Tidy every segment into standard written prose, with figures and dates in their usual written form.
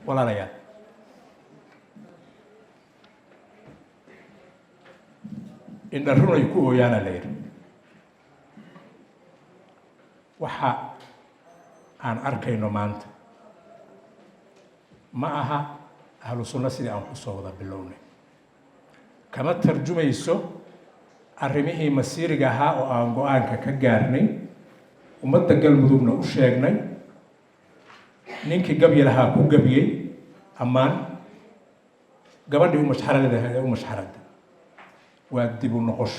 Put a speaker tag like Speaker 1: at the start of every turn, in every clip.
Speaker 1: ولا ريال إن الرنا يكون يانا لير وحا عن أركينو مانت معها أهل السنة سيدي أن حصوه باللون كما ترجمة يسو أرميه مسير جها أو أنقانك كجارني ومدة قلبنا وشيغني نينك قبي لها كو قبي أمان قبل يوم مش حرد ده يوم مش حرد وادبوا النقش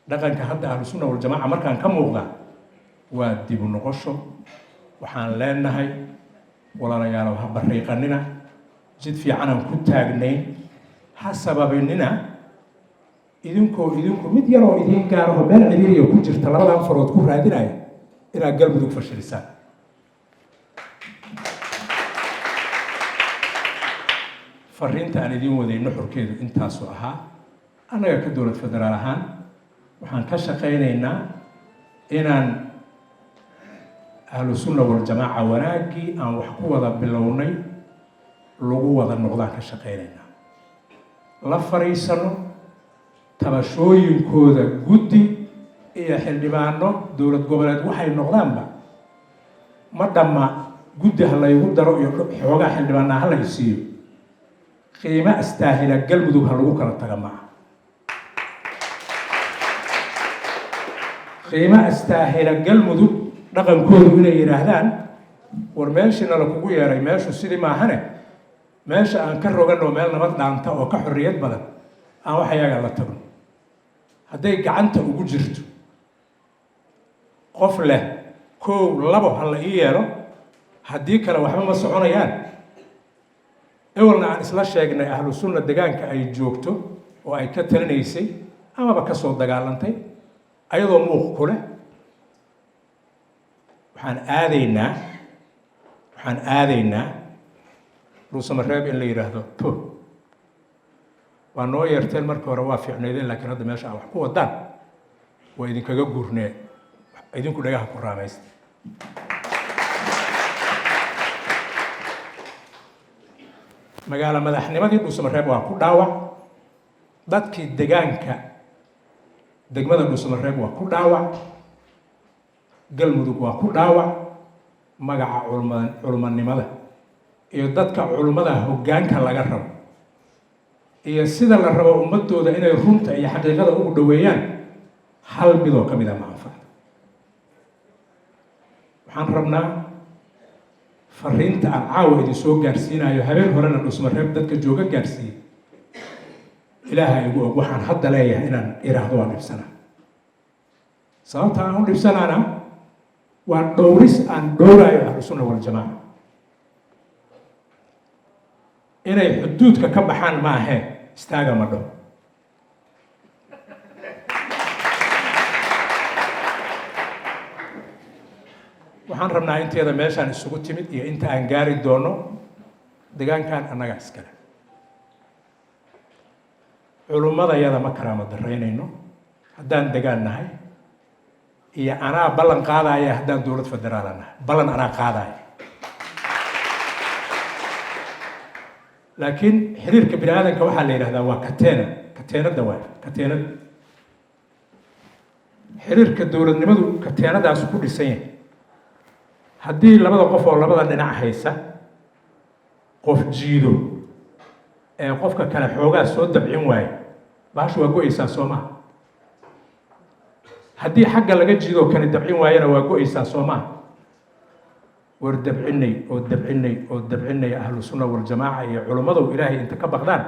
Speaker 1: لكن كهذا أهل السنة والجماعة مركان كم وغدا وادبوا النقش وحان لنا هاي ولا رجال وهب الريقاننا جد في عنهم كتاجنين حسب بيننا إذنكم مديروا إذن كانوا بين عديري وكجر تلاه فرود كفر هذين إلى قلب ذوق فشل لسان فرنت أنا دين وذي نحر كذا أنت سوها أنا كدولة فدرالهان وحن كشقينا إن أهل السنة والجماعة وناجي أن وحكوا باللوني لغوا النقطة كشقينا لا فريسانو تبشوين كودا جودي إيه حلبانو دولة قبلات وحي النقطان با ما دام جودي هلا يقول درو حوجا حلبانا هلا يصير قيمة استاهل قلب ذو هلوك التجمع قيمة استاهل قلب ذو رقم كود من يرهدان ورماشي نلقوا يا ريماش وسيدي ما هنا ماشي أنكروا قالوا مالنا بدنا أنت وكحريات بدن أو حياة الله تبن هديك عنت وجرت قفلة كو لبو هلا إياه هديك لو حمام الصعونيان أولنا عن إسلا شيء أهل السنة دجان كأي جوكتو وأي كترنيسي أما بكسر دجالنتي أيضا موق كله وحن آذينا رسم الراب اللي يرهده تو وأنه يرتل مركو روافع نيدين لكن هذا ماشي أو حقوق الدان وإذن كجورنا إذن كل جاه كراميست magaala madaxnimadii Dhuusamareeb waa ku dhaawac dadkii deegaanka degmada Dhuusamareeb waa ku dhaawac galmudug waa ku dhaawac magaca culmanimada iyo dadka culmada hoggaanka laga rabo iyo sida la rabo ummadooda inay runta iyo xaqiiqada ugu dhaweeyaan hal mid oo kamid ah maanfaad waxaan rabnaa فرينت عن عاود يسوق جارسينا يهبل هرنا Dhuusamareeb dadka jooga gaarsiin ilaahay ugu waxaan hadda leeyahay inaan iraahdo waan dhibsana sababta aan dhibsanana waa dhowris aan dhowrayo ahlu sunna wal jamaa inay xuduudka ka baxaan ma ahe istaaga ma dhow waxaan rabnaa inteeda meeshaan isugu timid iyo inta aan gaari doono deegaankan annaga iskale culumada yada ma karaama daraynayno haddaan degaan nahay iyo anaa ballan qaadaya haddaan dowlad federaal nahay ballan anaa qaadaya laakiin xiriirka bini aadanka waxaa la yidhahdaa waa kateenada waa kateenada xiriirka dowladnimadu kateenadaas ku dhisan yahay haddii labada qof oo labada dhinac haysa qof jiido ee qofka kale xoogaa soo dabcin waayo baashu waa go'aysaa soo maaha haddii xagga laga jiido kale dabcin waayana waa go'aysaa soo maaha war dabcinay ahlu sunna wal jamaa iyo culimadu ilaahay inta ka baqdaan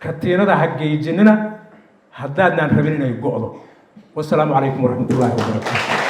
Speaker 1: katiinada ha geejinina haddaadnaan rabin inay go'do wassalaamu calaykum waraxmatullaahi wabarakaatuh